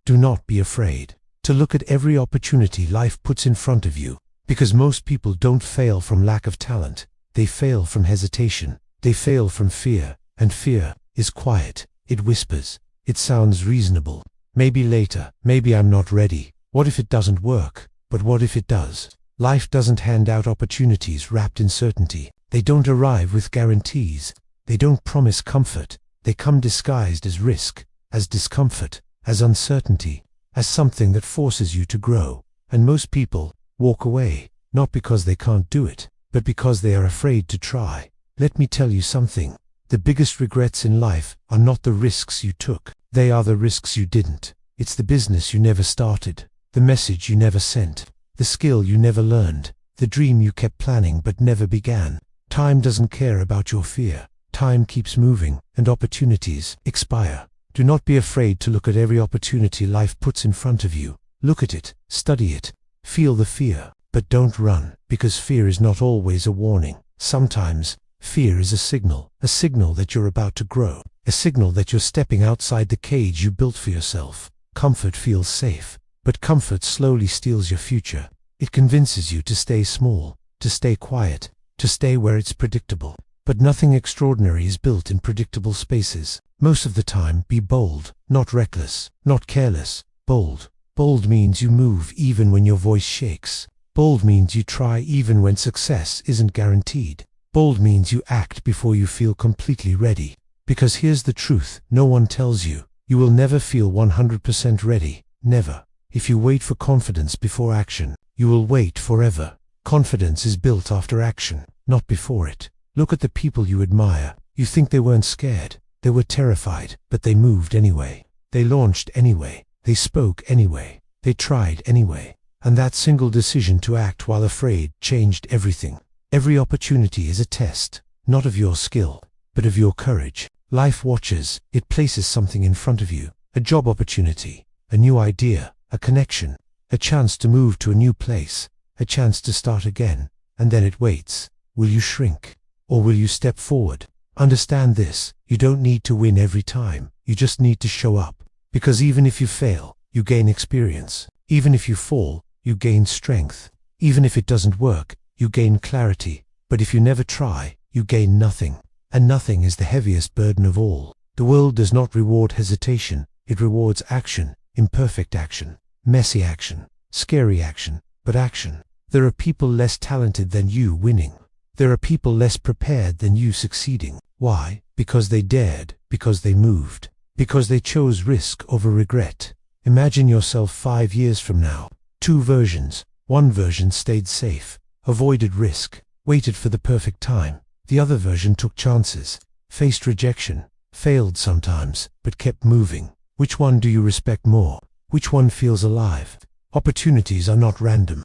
Do not be afraid to look at every opportunity life puts in front of you, because most people don't fail from lack of talent. They fail from hesitation. They fail from fear, and fear is quiet. It whispers. It sounds reasonable. Maybe later. Maybe I'm not ready. What if it doesn't work? But what if it does? Life doesn't hand out opportunities wrapped in certainty. They don't arrive with guarantees. They don't promise comfort. They come disguised as risk, as discomfort, as uncertainty, as something that forces you to grow. And most people walk away, not because they can't do it, but because they are afraid to try. Let me tell you something. The biggest regrets in life are not the risks you took. They are the risks you didn't. It's the business you never started, the message you never sent, the skill you never learned, the dream you kept planning but never began. Time doesn't care about your fear. Time keeps moving, and opportunities expire. Do not be afraid to look at every opportunity life puts in front of you. Look at it, study it, feel the fear, but don't run, because fear is not always a warning. Sometimes, fear is a signal that you're about to grow, a signal that you're stepping outside the cage you built for yourself. Comfort feels safe, but comfort slowly steals your future. It convinces you to stay small, to stay quiet, to stay where it's predictable. But nothing extraordinary is built in predictable spaces. Most of the time, be bold, not reckless, not careless. Bold. Bold means you move even when your voice shakes. Bold means you try even when success isn't guaranteed. Bold means you act before you feel completely ready. Because here's the truth, no one tells you. You will never feel 100% ready. Never. If you wait for confidence before action, you will wait forever. Confidence is built after action, not before it. Look at the people you admire. You think they weren't scared. They were terrified, but they moved anyway. They launched anyway. They spoke anyway. They tried anyway. And that single decision to act while afraid changed everything. Every opportunity is a test, not of your skill, but of your courage. Life watches. It places something in front of you. A job opportunity, a new idea, a connection, a chance to move to a new place, a chance to start again. And then it waits. Will you shrink? Or will you step forward? Understand this, you don't need to win every time, you just need to show up. Because even if you fail, you gain experience. Even if you fall, you gain strength. Even if it doesn't work, you gain clarity. But if you never try, you gain nothing. And nothing is the heaviest burden of all. The world does not reward hesitation, it rewards action, imperfect action, messy action, scary action, but action. There are people less talented than you winning. There are people less prepared than you succeeding. Why? Because they dared, because they moved, because they chose risk over regret. Imagine yourself 5 years from now. 2 versions. One version stayed safe, avoided risk, waited for the perfect time. The other version took chances, faced rejection, failed sometimes, but kept moving. Which one do you respect more? Which one feels alive? Opportunities are not random.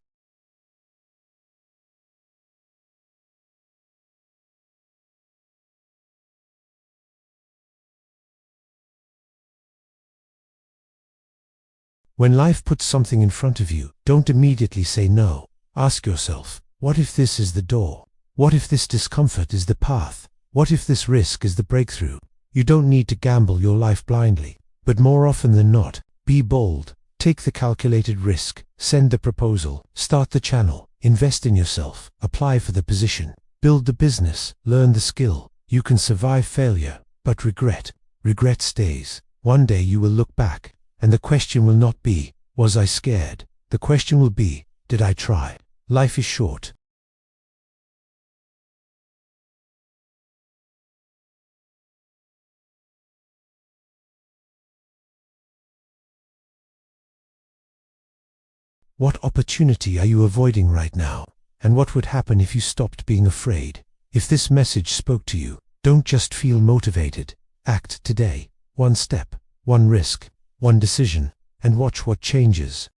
When life puts something in front of you, don't immediately say no. Ask yourself, what if this is the door? What if this discomfort is the path? What if this risk is the breakthrough? You don't need to gamble your life blindly, but more often than not, be bold. Take the calculated risk, send the proposal, start the channel, invest in yourself, apply for the position, build the business, learn the skill. You can survive failure, but regret stays. One day you will look back, and the question will not be, was I scared? The question will be, did I try? Life is short. What opportunity are you avoiding right now? And what would happen if you stopped being afraid? If this message spoke to you, don't just feel motivated. Act today. One step, one risk, one decision, and watch what changes.